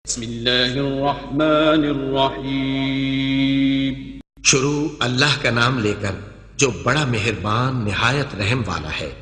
بسم اللہ الرحمن الرحیم۔ شروع اللہ کا نام لے کر جو بڑا مہربان نہایت رحم والا ہے۔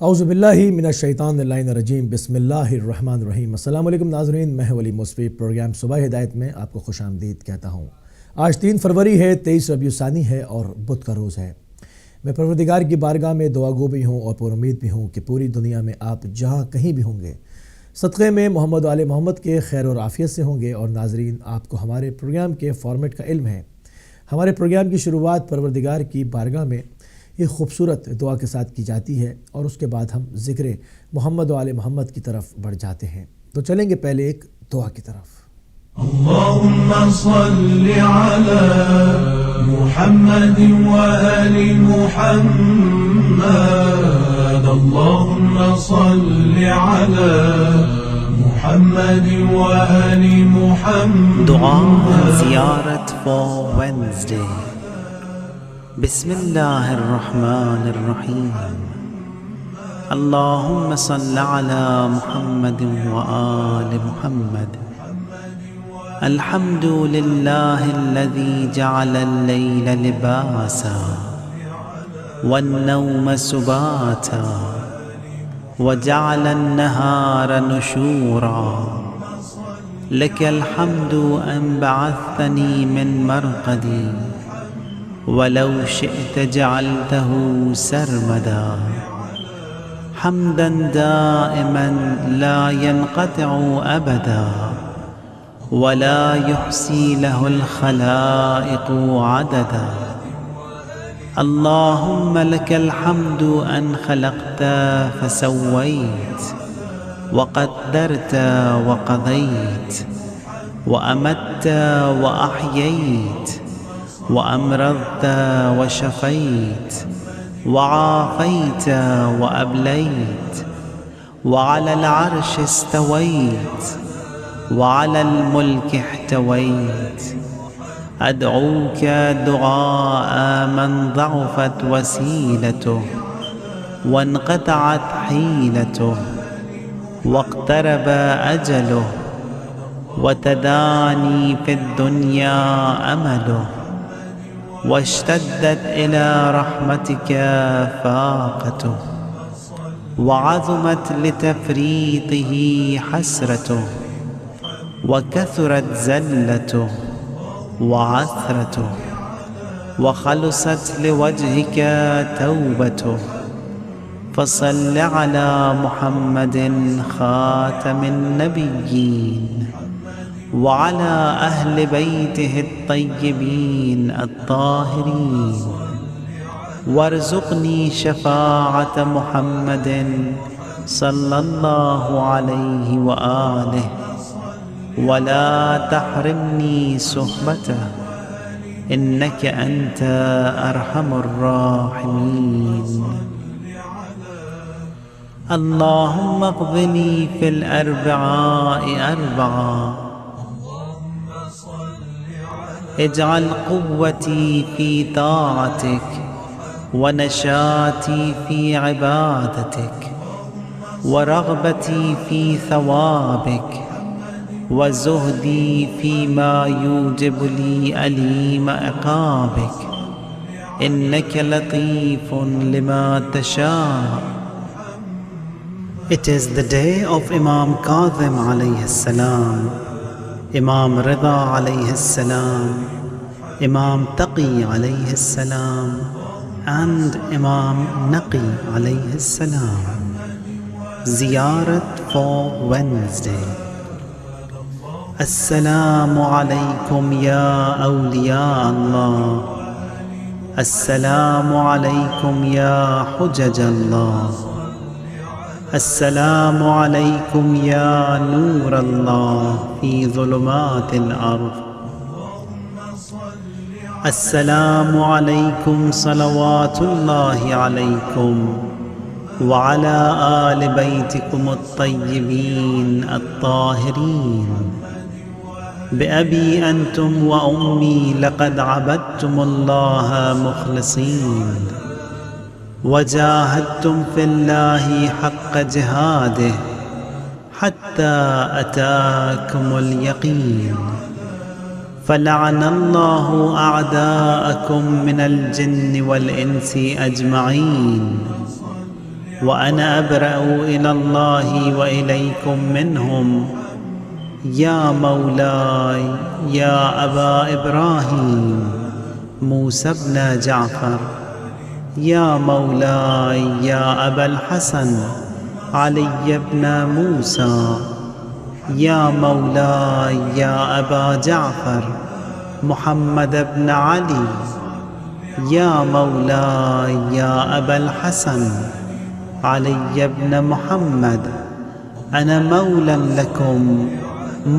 اعوذ باللہ من الشیطان اللعین الرجیم، بسم اللہ الرحمن الرحیم۔ السلام علیکم ناظرین، میں ولی مصفی پروگرام صبح ہدایت میں آپ کو خوش آمدید کہتا ہوں۔ آج 3 فروری ہے، 23 ربیع الثانی ہے اور بدھ کا روز ہے۔ میں پروردگار کی بارگاہ میں دعا گو بھی ہوں اور پر امید بھی ہوں کہ پوری دنیا میں آپ جہاں کہیں بھی ہوں گے صدقے میں محمد و آل محمد کے خیر اور عافیت سے ہوں گے۔ اور ناظرین، آپ کو ہمارے پروگرام کے فارمیٹ کا علم ہے۔ ہمارے پروگرام کی شروعات پروردگار کی بارگاہ میں ایک خوبصورت دعا کے ساتھ کی جاتی ہے اور اس کے بعد ہم ذکر محمد و آل محمد کی طرف بڑھ جاتے ہیں۔ تو چلیں گے پہلے ایک دعا کی طرف۔ اللهم صل على محمد وآل محمد، اللهم صل على محمد وآل محمد۔ دعا زیارت for Wednesday۔ بسم اللہ الرحمن الرحیم۔ اللہم صل علی محمد وآل محمد۔ الحمد للہ الذی جعل اللیل لباسا والنوم سباتا وجعل النہار نشورا، لک الحمد ان بعثتنی من مرقدی ولو شئت جعلته سرمدا، حمدا دائما لا ينقطع أبدا ولا يحصي له الخلائق عددا۔ اللهم لك الحمد أن خلقت فسويت وقدرت وقضيت وأمت وأحييت وأمرضت وشفيت وعافيت وأبليت، وعلى العرش استويت وعلى الملك احتويت، أدعوك دعاء من ضعفت وسيلته وانقطعت حيلته واقترب أجله وتداني في الدنيا أمله واشتدت إلى رحمتك فاقته وعظمت لتفريطه حسرته وكثرت زلته وعثرته وخلصت لوجهك توبته، فصل على محمد خاتم النبيين وعلى أهل بيته الطيبين الطاهرين، وارزقني شفاعة محمد صلى الله عليه وآله، ولا تحرمني صحبته إنك أنت أرحم الراحمين۔ اللهم اقضني في الأربعاء 4، اجعل قوتي في طاعتك ونشاطي في عبادتك ورغبتي في ثوابك وزهدي فيما يوجب لي أليم عقابك، إنك لطيف لما تشاء۔ It is the day of Imam Kazim alayhi salam, Imam Rida alayhi salam, Imam Taqi alayhi salam and Imam Naqi alayhi salam۔ Ziyarat for Wednesday۔ السلام علیکم یا اولیاء اللہ، السلام علیکم یا حجج اللہ، السلام علیکم یا نور اللہ فی ظلمات الارض، السلام علیکم صلوات اللہ علیکم وعلى آل بیتکم الطیبین الطاہرین بأبی انتم وأمی لقد عبدتم اللہ مخلصین وجاہدتم فی اللہ حق جہادہ حتی اتاکم الیقین فلعن اللہ اعداءکم من الجن والانس اجمعین وأنا أبرأ إلى الله وإليكم منهم يا مولاي يا أبا إبراهيم موسى بن جعفر يا مولاي يا أبا الحسن علي بن موسى يا مولاي يا أبا جعفر محمد بن علي يا مولاي يا أبا الحسن علي بن محمد أنا مولا لكم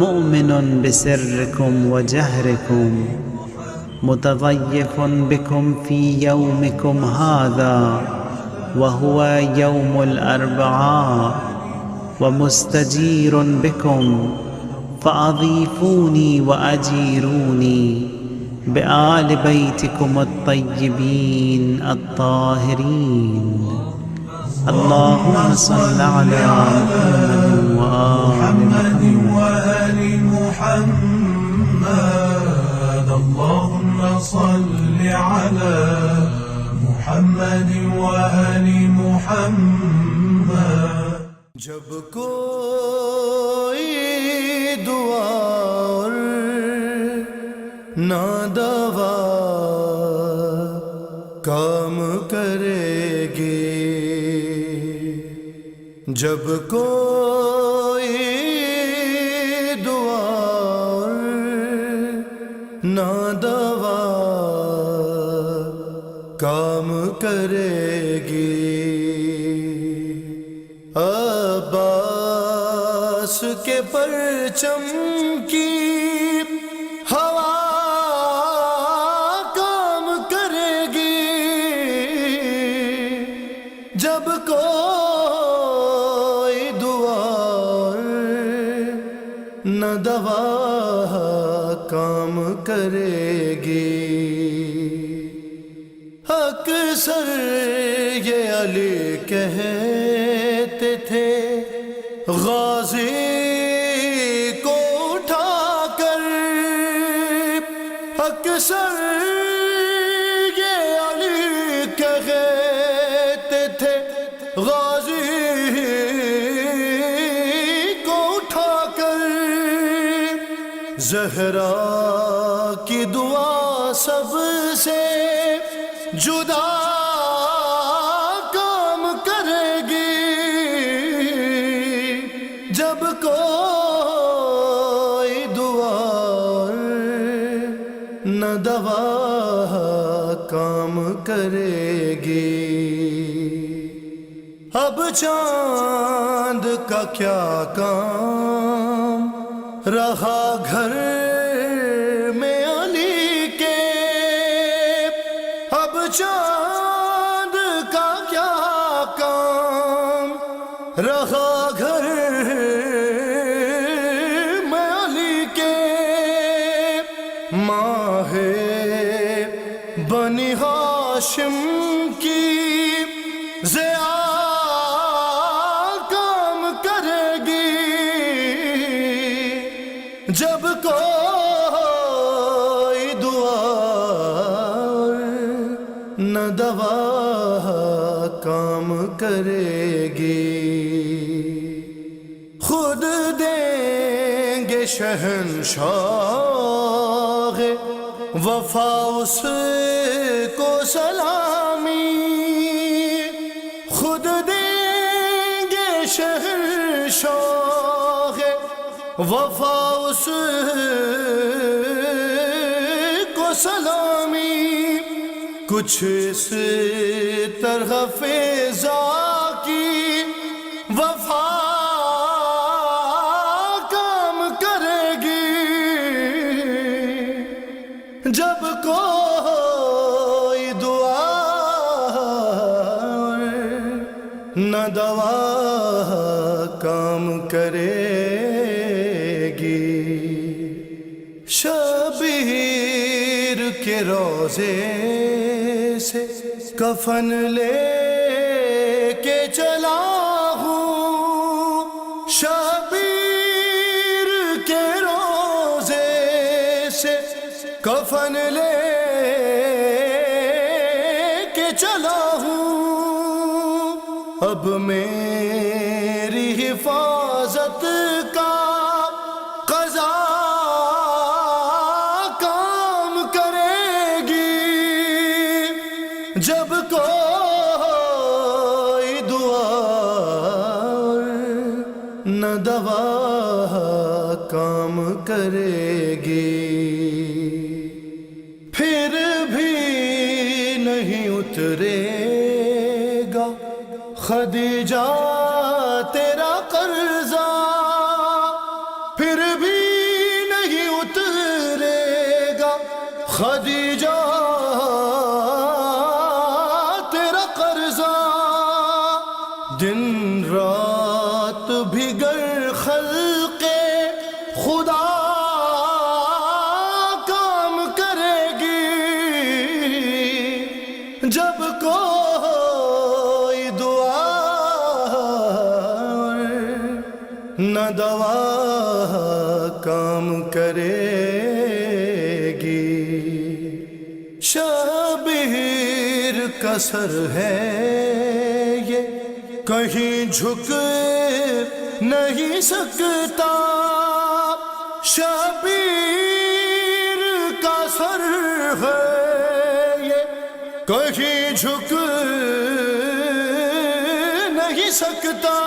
مؤمن بسركم وجهركم متضيف بكم في يومكم هذا وهو يوم الأربعاء ومستجير بكم فأضيفوني وأجيروني بآل بيتكم الطيبين الطاهرين اللهم صل على محمد وآل محمد اللهم صل على محمد وآل محمد جب کوئی دعا اور نہ دوا کام کرے گی، جب کوئی دعا اور نہ دوا کام کرے گی، عباس کے پرچم کی ہوا کام کرے گی، جب کوئی دعا نہ دوا کام کرے گی۔ اکثر یہ علی کہتے تھے غازی کو اٹھا کر، اکثر یہ علی کہتے تھے غازی کو اٹھا کر، زہرا کی دعا سب سے جدا کام کرے گی، جب کوئی دعا نہ دوا کام کرے گی۔ اب چاند کا کیا کام رہا گھر میں علی کے، اب چاند کا کیا کام رہا گھر میں علی کے، ماہ بنی ہاشم کی ضیا کام کرے گی، جب کوئی دعا نہ دوا کام کرے گی، خود دیں گے شہنشاہ وفا اس کو سلامی، خود دیں گے شہنشاہ وفا اس کو سلامی، کچھ اس طرح فیضا کی وفا کام کرے گی، جب کوئی دعا نہ دوا کام کرے گی، شبیر کے روزے سے کفن لے کے چلا ہوں، شبیر کے روزے سے کفن لے کے چلا ہوں، اب میری حفاظت کا قضا کام کرے گی، جب کوئی دعا نہ دوا کام کرے گی، پھر بھی نہیں اترے گا خدیجہ تیرا قرضہ، پھر بھی نہیں اترے گا خدیجہ تیرا قرضہ، دن رات بھگر خلق خدا کام کرے گی، جب کوئی دعا نہ دوا کام کرے گی، شبیر کا سر ہے یہ کہیں جھک نہیں سکتا، شبیر کا سر ہے یہ کہیں جھک نہیں سکتا،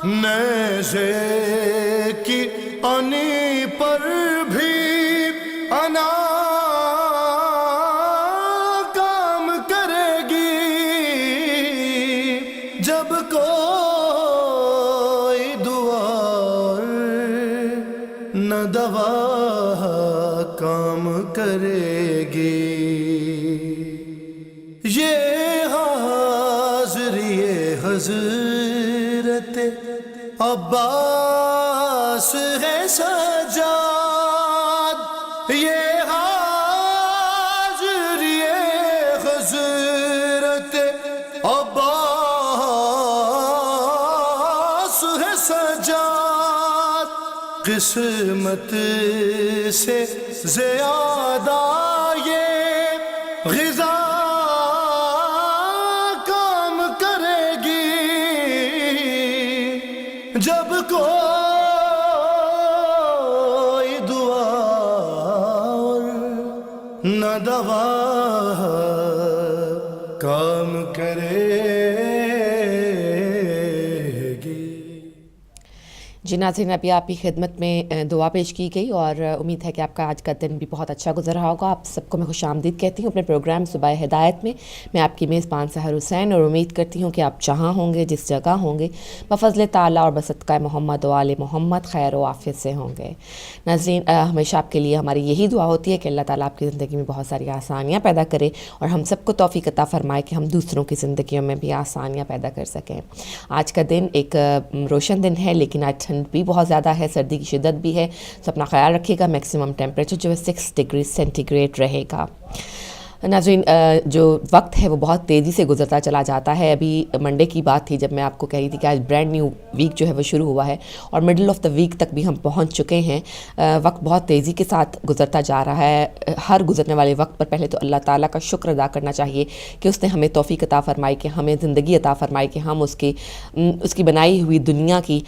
نیزے کی انی پر بھی انا کام کرے گی، جب کوئی دعا نہ دوا کام کرے گی، یہ حاضری حضرت عباس ہے سجاد، یہ حاضری حضرت عباس ہے سجاد، قسمت سے زیادہ یہ غذا کام کرے گی، جب کوئی دعا نہ دوا کام کرے گی۔ جی ناظرین، ابھی آپ کی خدمت میں دعا پیش کی گئی اور امید ہے کہ آپ کا آج کا دن بھی بہت اچھا گزر رہا ہوگا۔ آپ سب کو میں خوش آمدید کہتی ہوں اپنے پروگرام صبح ہدایت میں۔ میں آپ کی میزبان سحر حسین، اور امید کرتی ہوں کہ آپ جہاں ہوں گے، جس جگہ ہوں گے، بفضل تعالیٰ اور بصدقہ محمد و آل محمد خیر و عافیت سے ہوں گے۔ ناظرین، ہمیشہ آپ کے لیے ہماری یہی دعا ہوتی ہے کہ اللہ تعالیٰ آپ کی زندگی میں بہت ساری آسانیاں پیدا کرے اور ہم سب کو توفیق عطا فرمائے کہ ہم دوسروں کی زندگیوں میں بھی آسانیاں پیدا کر سکیں۔ آج کا دن ایک روشن دن ہے، لیکن آج ٹھنڈ بھی بہت زیادہ ہے، سردی کی شدت بھی ہے، تو اپنا خیال رکھیے گا۔ میکسیمم ٹیمپریچر جو ہے 6 ڈگری سینٹی گریڈ رہے گا۔ ناظرین، جو وقت ہے وہ بہت تیزی سے گزرتا چلا جاتا ہے۔ ابھی منڈے کی بات تھی جب میں آپ کو کہہ رہی تھی کہ آج برانڈ نیو ویک جو ہے وہ شروع ہوا ہے اور مڈل آف دا ویک تک بھی ہم پہنچ چکے ہیں۔ وقت بہت تیزی کے ساتھ گزرتا جا رہا ہے۔ ہر گزرنے والے وقت پر پہلے تو اللہ تعالیٰ کا شکر ادا کرنا چاہیے کہ اس نے ہمیں توفیق عطا فرمائی، کہ ہمیں زندگی عطا فرمائی، کہ ہم اس کی بنائی ہوئی دنیا کی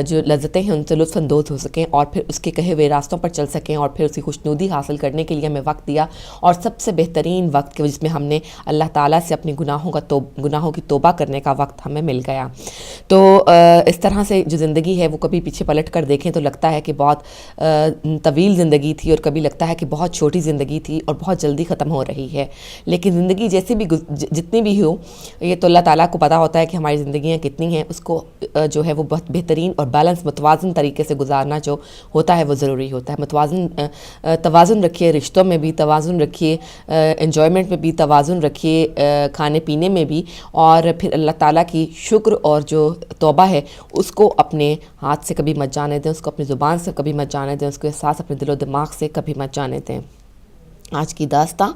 جو لذتیں ہیں ان سے لطف اندوز ہو سکیں اور پھر اس کے کہے ہوئے راستوں پر چل سکیں اور پھر اس کی خوشنودی حاصل کرنے کے لیے ہمیں وقت دیا۔ اور سب سے بہترین بہترین وقت جس میں ہم نے اللہ تعالیٰ سے اپنے گناہوں کی توبہ کرنے کا وقت ہمیں مل گیا. تو اس طرح سے جو زندگی ہے وہ کبھی پیچھے پلٹ کر دیکھیں تو لگتا ہے کہ بہت طویل زندگی تھی، اور کبھی لگتا ہے کہ بہت چھوٹی زندگی تھی اور بہت جلدی ختم ہو رہی ہے. لیکن زندگی جیسی بھی جتنی بھی ہو، یہ تو اللہ تعالیٰ کو پتہ ہوتا ہے کہ ہماری زندگیاں کتنی ہیں. اس کو جو ہے وہ بہت بہترین اور بیلنس متوازن طریقے سے گزارنا جو ہوتا ہے وہ ضروری ہوتا ہے. توازن رکھیے، رشتوں میں بھی توازن رکھیے، انجوائمنٹ میں بھی توازن رکھیے، کھانے پینے میں بھی، اور پھر اللہ تعالیٰ کی شکر اور جو توبہ ہے اس کو اپنے ہاتھ سے کبھی مت جانے دیں، اس کو اپنی زبان سے کبھی مت جانے دیں، اس کو احساس اپنے دل و دماغ سے کبھی مت جانے دیں. آج کی داستاں: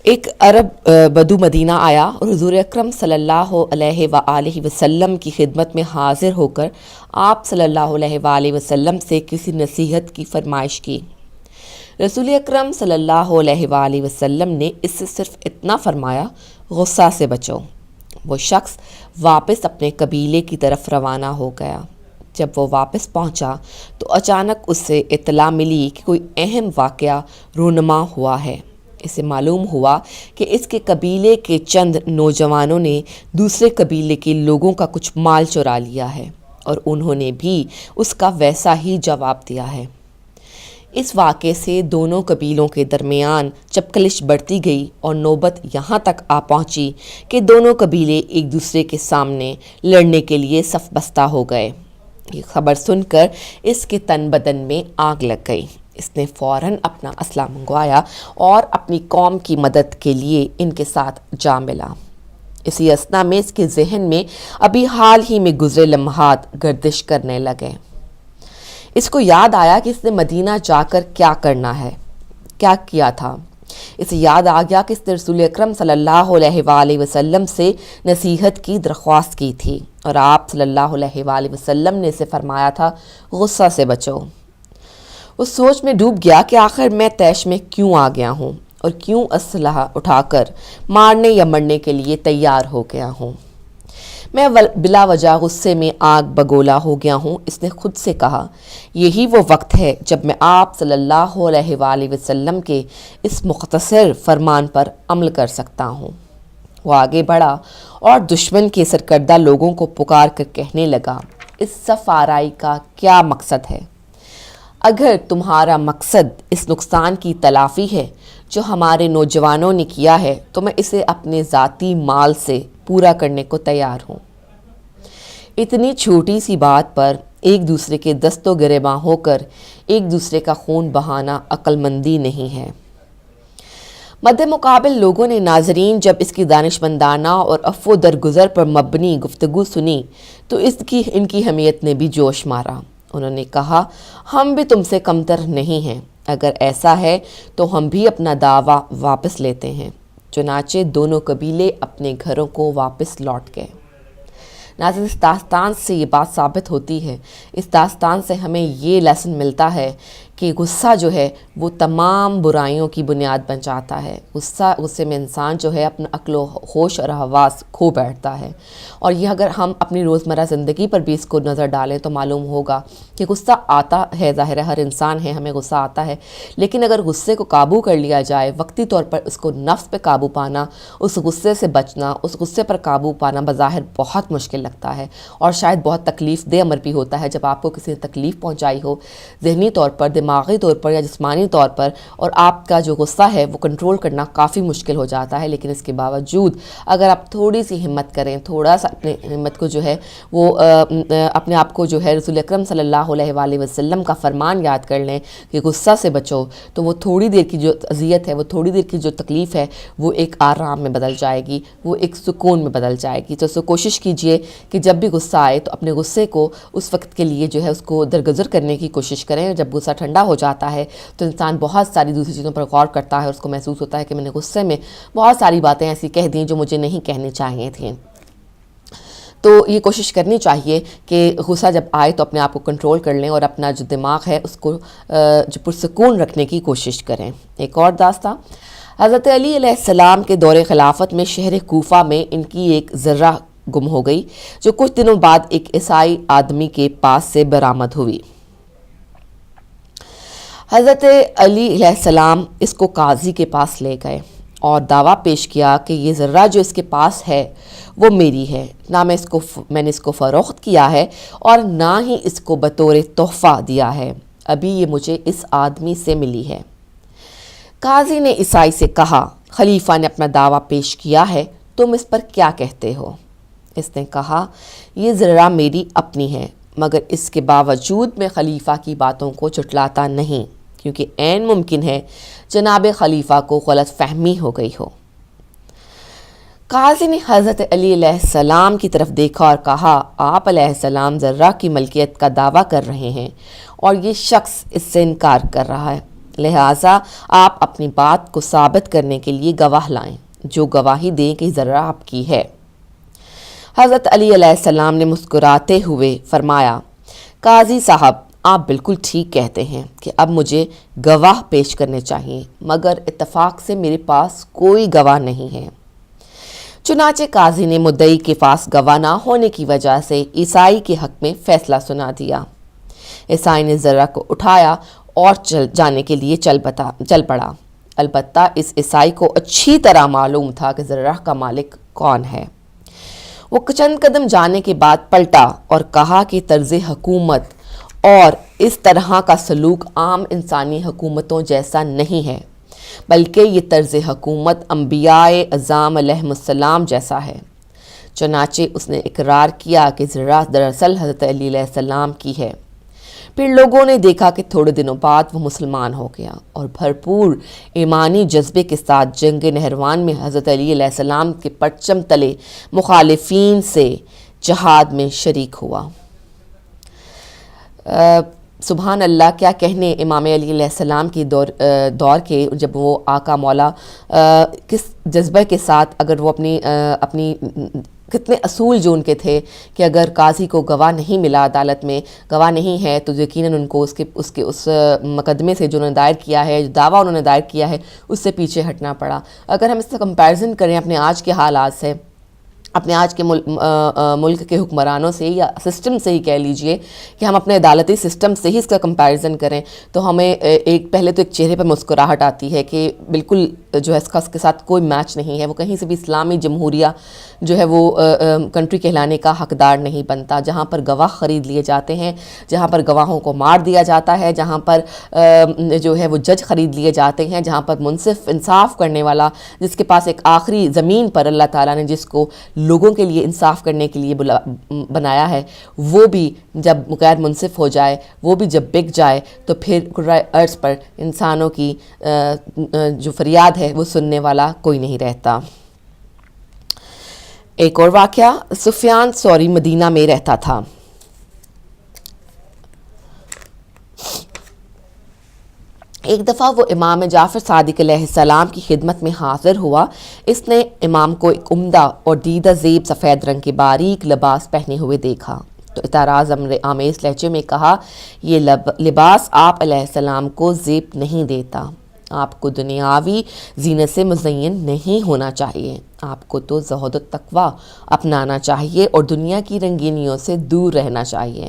ایک عرب بدو مدینہ آیا اور حضور اکرم صلی اللہ علیہ وآلہ وسلم کی خدمت میں حاضر ہو کر آپ صلی اللہ علیہ وآلہ وسلم سے کسی نصیحت کی فرمائش کی. رسول اکرم صلی اللہ علیہ وآلہ وسلم نے اس سے صرف اتنا فرمایا: غصہ سے بچو. وہ شخص واپس اپنے قبیلے کی طرف روانہ ہو گیا. جب وہ واپس پہنچا تو اچانک اس سے اطلاع ملی کہ کوئی اہم واقعہ رونما ہوا ہے. اسے معلوم ہوا کہ اس کے قبیلے کے چند نوجوانوں نے دوسرے قبیلے کے لوگوں کا کچھ مال چرا لیا ہے، اور انہوں نے بھی اس کا ویسا ہی جواب دیا ہے. اس واقعے سے دونوں قبیلوں کے درمیان چپکلش بڑھتی گئی اور نوبت یہاں تک آ پہنچی کہ دونوں قبیلے ایک دوسرے کے سامنے لڑنے کے لیے صف بستہ ہو گئے. یہ خبر سن کر اس کے تن بدن میں آگ لگ گئی. اس نے فوراً اپنا اسلحہ منگوایا اور اپنی قوم کی مدد کے لیے ان کے ساتھ جا ملا. اسی اثنا میں اس کے ذہن میں ابھی حال ہی میں گزرے لمحات گردش کرنے لگے. اس کو یاد آیا کہ اس نے مدینہ جا کر کیا کرنا ہے، کیا کیا تھا. اسے یاد آ گیا کہ اس نے رسول اکرم صلی اللہ علیہ وآلہ وسلم سے نصیحت کی درخواست کی تھی، اور آپ صلی اللہ علیہ وآلہ وسلم نے اسے فرمایا تھا: غصہ سے بچو. اس سوچ میں ڈوب گیا کہ آخر میں طیش میں کیوں آ گیا ہوں، اور کیوں اسلحہ اٹھا کر مارنے یا مرنے کے لیے تیار ہو گیا ہوں. میں بلا وجہ غصے میں آگ بگولا ہو گیا ہوں. اس نے خود سے کہا: یہی وہ وقت ہے جب میں آپ صلی اللہ علیہ وآلہ وسلم کے اس مختصر فرمان پر عمل کر سکتا ہوں. وہ آگے بڑھا اور دشمن کے سرکردہ لوگوں کو پکار کر کہنے لگا: اس صف آرائی کا کیا مقصد ہے؟ اگر تمہارا مقصد اس نقصان کی تلافی ہے جو ہمارے نوجوانوں نے کیا ہے تو میں اسے اپنے ذاتی مال سے پورا کرنے کو تیار ہوں. اتنی چھوٹی سی بات پر ایک دوسرے کے دست و گریباں ہو کر ایک دوسرے کا خون بہانا عقل مندی نہیں ہے. مد مقابل لوگوں نے ناظرین جب اس کی دانشمندانہ اور عفو درگزر پر مبنی گفتگو سنی تو ان کی حمیت نے بھی جوش مارا. انہوں نے کہا: ہم بھی تم سے کمتر نہیں ہیں. اگر ایسا ہے تو ہم بھی اپنا دعویٰ واپس لیتے ہیں. چنانچہ دونوں قبیلے اپنے گھروں کو واپس لوٹ گئے. ناظرین، اس داستان سے یہ بات ثابت ہوتی ہے، اس داستان سے ہمیں یہ لیسن ملتا ہے کہ غصہ جو ہے وہ تمام برائیوں کی بنیاد بن جاتا ہے. غصے میں انسان جو ہے اپنا عقل و ہوش اور حواس کھو بیٹھتا ہے. اور یہ اگر ہم اپنی روزمرہ زندگی پر بھی اس کو نظر ڈالیں تو معلوم ہوگا کہ غصہ آتا ہے. ظاہر ہے ہر انسان ہے، ہمیں غصہ آتا ہے، لیکن اگر غصے کو قابو کر لیا جائے، وقتی طور پر اس کو نفس پہ قابو پانا، اس غصے سے بچنا، اس غصے پر قابو پانا بظاہر بہت مشکل لگتا ہے، اور شاید بہت تکلیف دہ امر بھی ہوتا ہے. جب آپ کو کسی نے تکلیف پہنچائی ہو ذہنی طور پر، دماغی طور پر یا جسمانی طور پر، اور آپ کا جو غصہ ہے وہ کنٹرول کرنا کافی مشکل ہو جاتا ہے. لیکن اس کے باوجود اگر آپ تھوڑی سی ہمت کریں، تھوڑا سا اپنے ہمت کو جو ہے وہ اپنے آپ کو جو ہے رسول اکرم صلی اللہ علیہ وآلہ وسلم کا فرمان یاد کر لیں کہ غصہ سے بچو، تو وہ تھوڑی دیر کی جو اذیت ہے، وہ تھوڑی دیر کی جو تکلیف ہے، وہ ایک آرام میں بدل جائے گی، وہ ایک سکون میں بدل جائے گی. تو کوشش کیجئے کہ جب بھی غصہ آئے تو اپنے غصے کو اس وقت کے لیے جو ہے اس کو درگزر کرنے کی کوشش کریں. جب غصہ ٹھنڈا ہو جاتا ہے تو انسان بہت ساری دوسری چیزوں پر غور کرتا ہے، اس کو محسوس ہوتا ہے کہ میں نے غصے میں بہت ساری باتیں ایسی کہہ دیں جو مجھے نہیں کہنی چاہیے تھیں. تو یہ کوشش کرنی چاہیے کہ غصہ جب آئے تو اپنے آپ کو کنٹرول کر لیں اور اپنا جو دماغ ہے اس کو جو پرسکون رکھنے کی کوشش کریں. ایک اور داستان: حضرت علی علیہ السلام کے دور خلافت میں شہر کوفہ میں ان کی ایک ذرہ گم ہو گئی جو کچھ دنوں بعد ایک عیسائی آدمی کے پاس سے برآمد ہوئی. حضرت علی علیہ السلام اس کو قاضی کے پاس لے گئے. اور دعویٰ پیش کیا کہ یہ ذرہ جو اس کے پاس ہے وہ میری ہے، نہ میں نے اس کو فروخت کیا ہے اور نہ ہی اس کو بطور تحفہ دیا ہے، ابھی یہ مجھے اس آدمی سے ملی ہے۔ قاضی نے عیسائی سے کہا، خلیفہ نے اپنا دعویٰ پیش کیا ہے، تم اس پر کیا کہتے ہو؟ اس نے کہا، یہ ذرہ میری اپنی ہے، مگر اس کے باوجود میں خلیفہ کی باتوں کو جھٹلاتا نہیں، کیونکہ عین ممکن ہے جناب خلیفہ کو غلط فہمی ہو گئی ہو۔ قاضی نے حضرت علی علیہ السلام کی طرف دیکھا اور کہا، آپ علیہ السلام ذرہ کی ملکیت کا دعویٰ کر رہے ہیں اور یہ شخص اس سے انکار کر رہا ہے، لہٰذا آپ اپنی بات کو ثابت کرنے کے لیے گواہ لائیں جو گواہی دیں کہ ذرہ آپ کی ہے۔ حضرت علی علیہ السلام نے مسکراتے ہوئے فرمایا، قاضی صاحب آپ بالکل ٹھیک کہتے ہیں کہ اب مجھے گواہ پیش کرنے چاہیے، مگر اتفاق سے میرے پاس کوئی گواہ نہیں ہے۔ چنانچہ قاضی نے مدعی کے پاس گواہ نہ ہونے کی وجہ سے عیسائی کے حق میں فیصلہ سنا دیا۔ عیسائی نے ذرہ کو اٹھایا اور جانے کے لیے چل پڑا، البتہ اس عیسائی کو اچھی طرح معلوم تھا کہ ذرہ کا مالک کون ہے۔ وہ چند قدم جانے کے بعد پلٹا اور کہا کہ طرز حکومت اور اس طرح کا سلوک عام انسانی حکومتوں جیسا نہیں ہے، بلکہ یہ طرز حکومت انبیاء اعظام علیہم السلام جیسا ہے۔ چنانچہ اس نے اقرار کیا کہ ذرہ دراصل حضرت علی علیہ السلام کی ہے۔ پھر لوگوں نے دیکھا کہ تھوڑے دنوں بعد وہ مسلمان ہو گیا اور بھرپور ایمانی جذبے کے ساتھ جنگ نہروان میں حضرت علی علیہ السلام کے پرچم تلے مخالفین سے جہاد میں شریک ہوا۔ سبحان اللہ، کیا کہنے امام علی علیہ السلام کی دور کے، جب وہ آقا مولا کس جذبے کے ساتھ، اگر وہ اپنی کتنے اصول جو ان کے تھے کہ اگر قاضی کو گواہ نہیں ملا، عدالت میں گواہ نہیں ہے، تو یقیناً ان کو اس مقدمے سے جو انہوں نے دائر کیا ہے، جو دعویٰ انہوں نے دائر کیا ہے، اس سے پیچھے ہٹنا پڑا۔ اگر ہم اس سے کمپیرزن کریں اپنے آج کے حالات سے، اپنے آج کے ملک کے حکمرانوں سے یا سسٹم سے ہی کہہ لیجئے کہ ہم اپنے عدالتی سسٹم سے ہی اس کا کمپیریزن کریں، تو ہمیں پہلے تو ایک چہرے پر مسکراہٹ آتی ہے کہ بالکل جو ہے اس کے ساتھ کوئی میچ نہیں ہے، وہ کہیں سے بھی اسلامی جمہوریہ جو ہے وہ کنٹری کہلانے کا حقدار نہیں بنتا، جہاں پر گواہ خرید لیے جاتے ہیں، جہاں پر گواہوں کو مار دیا جاتا ہے، جہاں پر جو ہے وہ جج خرید لیے جاتے ہیں، جہاں پر منصف انصاف کرنے والا، جس کے پاس ایک آخری زمین پر اللہ تعالیٰ نے جس کو لوگوں کے لیے انصاف کرنے کے لیے بنایا ہے، وہ بھی جب غیر منصف ہو جائے، وہ بھی جب بک جائے، تو پھر کرۂ ارض پر انسانوں کی جو فریاد ہے وہ سننے والا کوئی نہیں رہتا۔ ایک اور واقعہ، سفیان ثوری مدینہ میں رہتا تھا۔ ایک دفعہ وہ امام جعفر صادق علیہ السلام کی خدمت میں حاضر ہوا۔ اس نے امام کو ایک عمدہ اور دیدہ زیب سفید رنگ کے باریک لباس پہنے ہوئے دیکھا تو اعتراض آمیز لہجے میں کہا، یہ لباس آپ علیہ السلام کو زیب نہیں دیتا، آپ کو دنیاوی زینت سے مزین نہیں ہونا چاہیے، آپ کو تو زہد و تقویٰ اپنانا چاہیے اور دنیا کی رنگینیوں سے دور رہنا چاہیے۔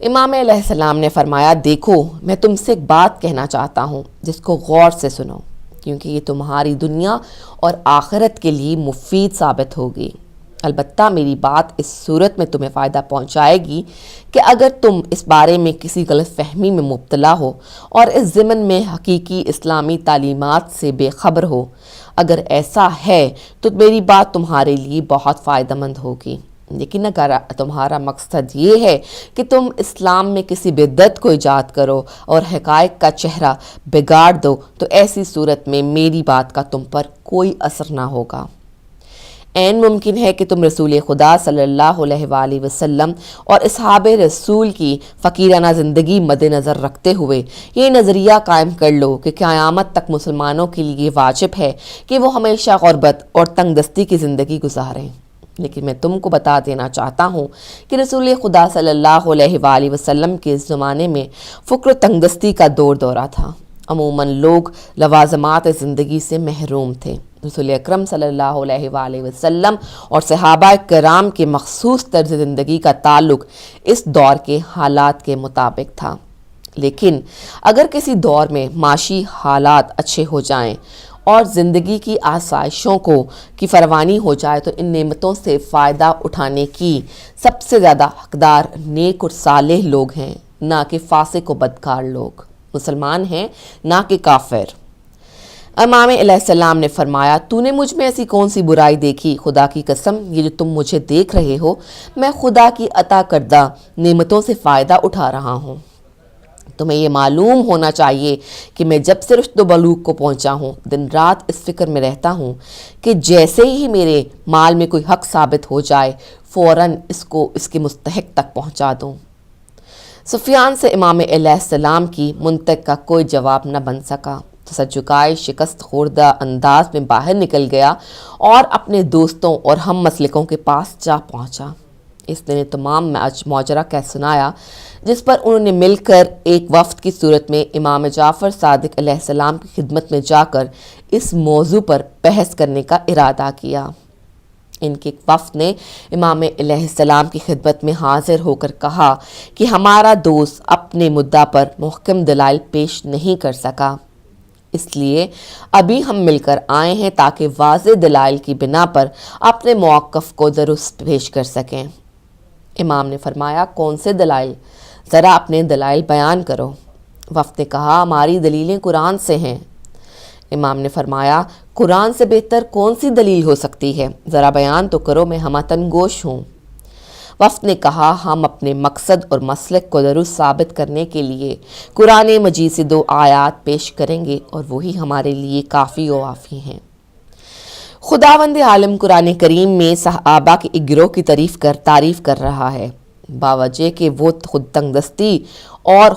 امام علیہ السلام نے فرمایا، دیکھو میں تم سے ایک بات کہنا چاہتا ہوں جس کو غور سے سنو، کیونکہ یہ تمہاری دنیا اور آخرت کے لیے مفید ثابت ہوگی۔ البتہ میری بات اس صورت میں تمہیں فائدہ پہنچائے گی کہ اگر تم اس بارے میں کسی غلط فہمی میں مبتلا ہو اور اس ضمن میں حقیقی اسلامی تعلیمات سے بے خبر ہو، اگر ایسا ہے تو میری بات تمہارے لیے بہت فائدہ مند ہوگی، لیکن اگر تمہارا مقصد یہ ہے کہ تم اسلام میں کسی بدعت کو ایجاد کرو اور حقائق کا چہرہ بگاڑ دو تو ایسی صورت میں میری بات کا تم پر کوئی اثر نہ ہوگا۔ عین ممکن ہے کہ تم رسول خدا صلی اللہ علیہ وآلہ وسلم اور اصحاب رسول کی فقیرانہ زندگی مد نظر رکھتے ہوئے یہ نظریہ قائم کر لو کہ قیامت تک مسلمانوں کے لیے واجب ہے کہ وہ ہمیشہ غربت اور تنگ دستی کی زندگی گزاریں، لیکن میں تم کو بتا دینا چاہتا ہوں کہ رسول خدا صلی اللہ علیہ وآلہ وسلم کے زمانے میں فقر و تنگ دستی کا دورہ تھا۔ عموماً لوگ لوازمات زندگی سے محروم تھے۔ رسول اکرم صلی اللہ علیہ وآلہ وسلم اور صحابہ کرام کے مخصوص طرز زندگی کا تعلق اس دور کے حالات کے مطابق تھا، لیکن اگر کسی دور میں معاشی حالات اچھے ہو جائیں اور زندگی کی آسائشوں کی فراوانی ہو جائے تو ان نعمتوں سے فائدہ اٹھانے کی سب سے زیادہ حقدار نیک اور صالح لوگ ہیں، نہ کہ فاسق و بدکار لوگ، مسلمان ہیں نہ کہ کافر۔ امام علیہ السلام نے فرمایا، تو نے مجھ میں ایسی کون سی برائی دیکھی؟ خدا کی قسم، یہ جو تم مجھے دیکھ رہے ہو، میں خدا کی عطا کردہ نعمتوں سے فائدہ اٹھا رہا ہوں۔ تمہیں یہ معلوم ہونا چاہیے کہ میں جب سے رشد و بلوغ کو پہنچا ہوں دن رات اس فکر میں رہتا ہوں کہ جیسے ہی میرے مال میں کوئی حق ثابت ہو جائے فوراً اس کو اس کے مستحق تک پہنچا دوں۔ سفیان سے امام علیہ السلام کی منطق کا کوئی جواب نہ بن سکا تو سر جھکائے شکست خوردہ انداز میں باہر نکل گیا اور اپنے دوستوں اور ہم مسلکوں کے پاس جا پہنچا۔ اس نے تمام ماجرا کہہ سنایا، جس پر انہوں نے مل کر ایک وفد کی صورت میں امام جعفر صادق علیہ السلام کی خدمت میں جا کر اس موضوع پر بحث کرنے کا ارادہ کیا۔ ان کے وفد نے امام علیہ السلام کی خدمت میں حاضر ہو کر کہا کہ ہمارا دوست اپنے مدعا پر محکم دلائل پیش نہیں کر سکا، اس لیے ابھی ہم مل کر آئے ہیں تاکہ واضح دلائل کی بنا پر اپنے موقف کو درست پیش کر سکیں۔ امام نے فرمایا، کون سے دلائل؟ ذرا اپنے دلائل بیان کرو۔ وفد نے کہا، ہماری دلیلیں قرآن سے ہیں۔ امام نے فرمایا، قرآن سے بہتر کون سی دلیل ہو سکتی ہے؟ ذرا بیان تو کرو، میں ہمتن گوش ہوں۔ وفد نے کہا، ہم اپنے مقصد اور مسلک کو درست ثابت کرنے کے لیے قرآن مجید سے 2 آیات پیش کریں گے اور وہی ہمارے لیے کافی و وافی ہیں۔ خداوند عالم قرآن کریم میں صحابہ کے ایک گروہ کی تعریف کر رہا ہے، باوجہ کہ وہ خود تنگ دستی اور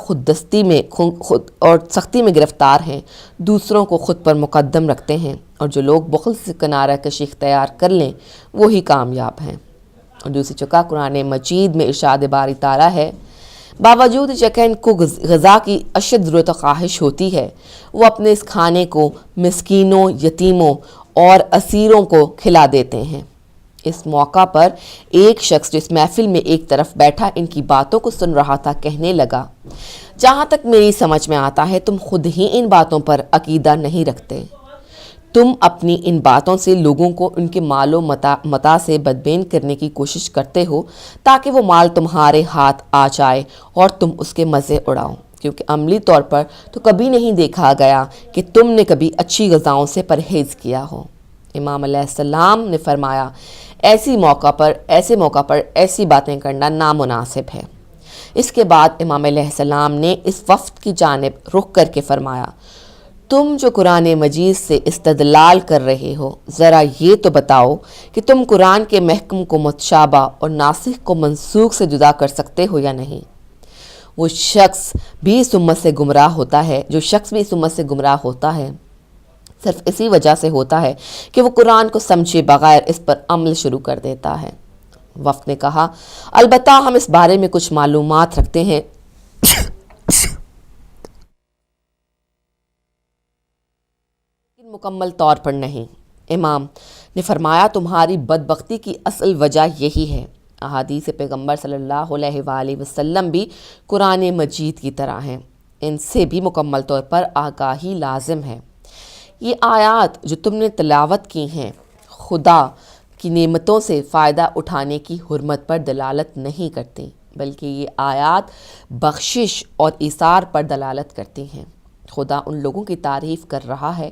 اور سختی میں گرفتار ہیں، دوسروں کو خود پر مقدم رکھتے ہیں، اور جو لوگ بخل سے کنارہ کشی اختیار کر لیں وہی کامیاب ہیں۔ اور دوسری جگہ قرآن مجید میں ارشاد باری تعالیٰ ہے، باوجود کہ ان کو غذا کی اشد ضرورت و خواہش ہوتی ہے، وہ اپنے اس کھانے کو مسکینوں، یتیموں اور اسیروں کو کھلا دیتے ہیں۔ اس موقع پر ایک شخص جو اس محفل میں ایک طرف بیٹھا ان کی باتوں کو سن رہا تھا کہنے لگا، جہاں تک میری سمجھ میں آتا ہے تم خود ہی ان باتوں پر عقیدہ نہیں رکھتے، تم اپنی ان باتوں سے لوگوں کو ان کے مال و متاع سے بدبین کرنے کی کوشش کرتے ہو تاکہ وہ مال تمہارے ہاتھ آ جائے اور تم اس کے مزے اڑاؤ، کیونکہ عملی طور پر تو کبھی نہیں دیکھا گیا کہ تم نے کبھی اچھی غذاؤں سے پرہیز کیا ہو۔ امام علیہ السلام نے فرمایا، ایسے موقع پر ایسی باتیں کرنا نامناسب ہے۔ اس کے بعد امام علیہ السلام نے اس وفد کی جانب رخ کر کے فرمایا، تم جو قرآن مجید سے استدلال کر رہے ہو، ذرا یہ تو بتاؤ کہ تم قرآن کے محکم کو متشابہ اور ناسخ کو منسوخ سے جدا کر سکتے ہو یا نہیں؟ وہ شخص بھی اس امت سے گمراہ ہوتا ہے صرف اسی وجہ سے ہوتا ہے کہ وہ قرآن کو سمجھے بغیر اس پر عمل شروع کر دیتا ہے۔ وفد نے کہا، البتہ ہم اس بارے میں کچھ معلومات رکھتے ہیں لیکن مکمل طور پر نہیں۔ امام نے فرمایا، تمہاری بدبختی کی اصل وجہ یہی ہے، احادیث پیغمبر صلی اللہ علیہ وآلہ وسلم بھی قرآن مجید کی طرح ہیں، ان سے بھی مکمل طور پر آگاہی لازم ہے۔ یہ آیات جو تم نے تلاوت کی ہیں خدا کی نعمتوں سے فائدہ اٹھانے کی حرمت پر دلالت نہیں کرتی، بلکہ یہ آیات بخشش اور ایثار پر دلالت کرتی ہیں۔ خدا ان لوگوں کی تعریف کر رہا ہے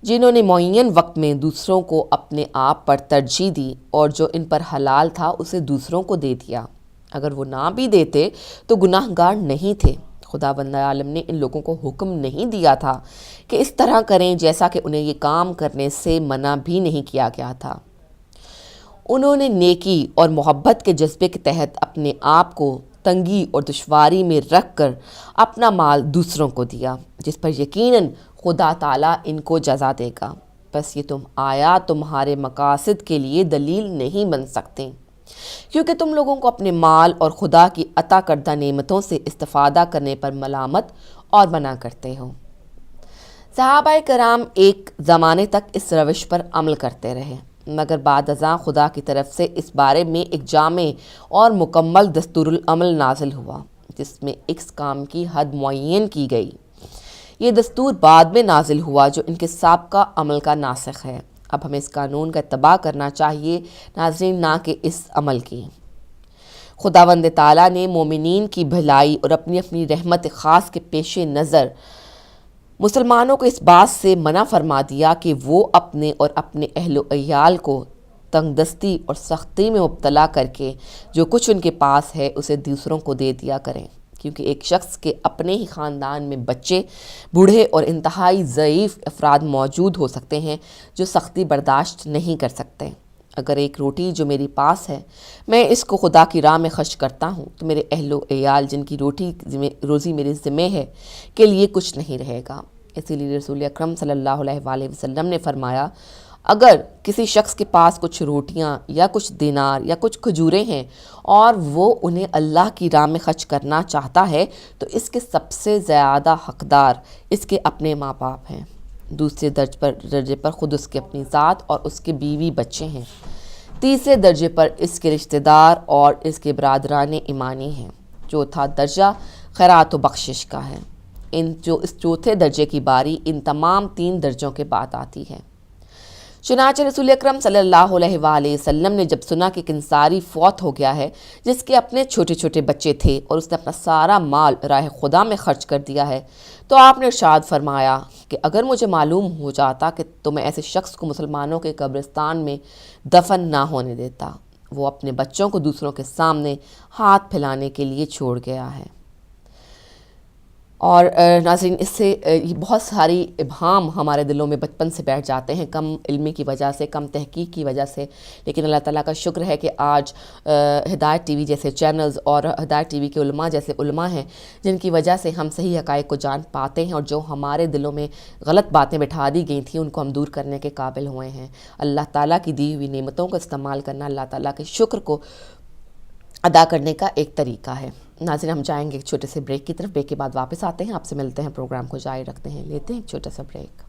جنہوں نے معین وقت میں دوسروں کو اپنے آپ پر ترجیح دی اور جو ان پر حلال تھا اسے دوسروں کو دے دیا، اگر وہ نہ بھی دیتے تو گناہ گار نہیں تھے۔ خداوند عالم نے ان لوگوں کو حکم نہیں دیا تھا کہ اس طرح کریں، جیسا کہ انہیں یہ کام کرنے سے منع بھی نہیں کیا گیا تھا۔ انہوں نے نیکی اور محبت کے جذبے کے تحت اپنے آپ کو تنگی اور دشواری میں رکھ کر اپنا مال دوسروں کو دیا، جس پر یقیناً خدا تعالیٰ ان کو جزا دے گا۔ بس یہ آیات تمہارے مقاصد کے لیے دلیل نہیں بن سکتے، کیونکہ تم لوگوں کو اپنے مال اور خدا کی عطا کردہ نعمتوں سے استفادہ کرنے پر ملامت اور منع کرتے ہو۔ صحابہ کرام ایک زمانے تک اس روش پر عمل کرتے رہے، مگر بعد ازاں خدا کی طرف سے اس بارے میں ایک جامع اور مکمل دستور العمل نازل ہوا، جس میں اس کام کی حد معین کی گئی۔ یہ دستور بعد میں نازل ہوا جو ان کے سابقہ عمل کا ناسخ ہے۔ اب ہمیں اس قانون کا اتباع کرنا چاہیے ناظرین، نہ کہ اس عمل کی۔ خداوند تعالیٰ نے مومنین کی بھلائی اور اپنی اپنی رحمت خاص کے پیش نظر مسلمانوں کو اس بات سے منع فرما دیا کہ وہ اپنے اور اپنے اہل و عیال کو تنگ دستی اور سختی میں مبتلا کر کے جو کچھ ان کے پاس ہے اسے دوسروں کو دے دیا کریں، کیونکہ ایک شخص کے اپنے ہی خاندان میں بچے، بوڑھے اور انتہائی ضعیف افراد موجود ہو سکتے ہیں جو سختی برداشت نہیں کر سکتے۔ اگر ایک روٹی جو میری پاس ہے میں اس کو خدا کی راہ میں خرچ کرتا ہوں تو میرے اہل و عیال جن کی روزی میرے ذمہ ہے کے لیے کچھ نہیں رہے گا۔ اسی لیے رسول اکرم صلی اللہ علیہ وآلہ وسلم نے فرمایا، اگر کسی شخص کے پاس کچھ روٹیاں یا کچھ دینار یا کچھ کھجوریں ہیں اور وہ انہیں اللہ کی راہ میں خرچ کرنا چاہتا ہے تو اس کے سب سے زیادہ حقدار اس کے اپنے ماں باپ ہیں، دوسرے درجے پر خود اس کی اپنی ذات اور اس کے بیوی بچے ہیں، تیسرے درجے پر اس کے رشتہ دار اور اس کے برادران ایمانی ہیں، چوتھا درجہ خیرات و بخشش کا ہے۔ اس چوتھے درجے کی باری ان تمام 3 درجوں کے بعد آتی ہے۔ چنانچہ رسول اکرم صلی اللہ علیہ وآلہ وسلم نے جب سنا کہ ایک انصاری فوت ہو گیا ہے جس کے اپنے چھوٹے چھوٹے بچے تھے اور اس نے اپنا سارا مال راہ خدا میں خرچ کر دیا ہے تو آپ نے ارشاد فرمایا کہ اگر مجھے معلوم ہو جاتا کہ تو میں ایسے شخص کو مسلمانوں کے قبرستان میں دفن نہ ہونے دیتا، وہ اپنے بچوں کو دوسروں کے سامنے ہاتھ پھیلانے کے لیے چھوڑ گیا ہے۔ اور ناظرین، اس سے بہت ساری ابہام ہمارے دلوں میں بچپن سے بیٹھ جاتے ہیں، کم علمی کی وجہ سے، کم تحقیق کی وجہ سے، لیکن اللہ تعالیٰ کا شکر ہے کہ آج ہدایت ٹی وی جیسے چینلز اور ہدایت ٹی وی کے علماء جیسے علماء ہیں جن کی وجہ سے ہم صحیح حقائق کو جان پاتے ہیں، اور جو ہمارے دلوں میں غلط باتیں بٹھا دی گئی تھیں ان کو ہم دور کرنے کے قابل ہوئے ہیں۔ اللہ تعالیٰ کی دی ہوئی نعمتوں کو استعمال کرنا اللہ تعالیٰ کے شکر کو ادا کرنے کا ایک طریقہ ہے۔ ناظرین، ہم جائیں گے ایک چھوٹے سے بریک کی طرف، بریک کے بعد واپس آتے ہیں، آپ سے ملتے ہیں، پروگرام کو جاری رکھتے ہیں، لیتے ہیں ایک چھوٹا سا بریک۔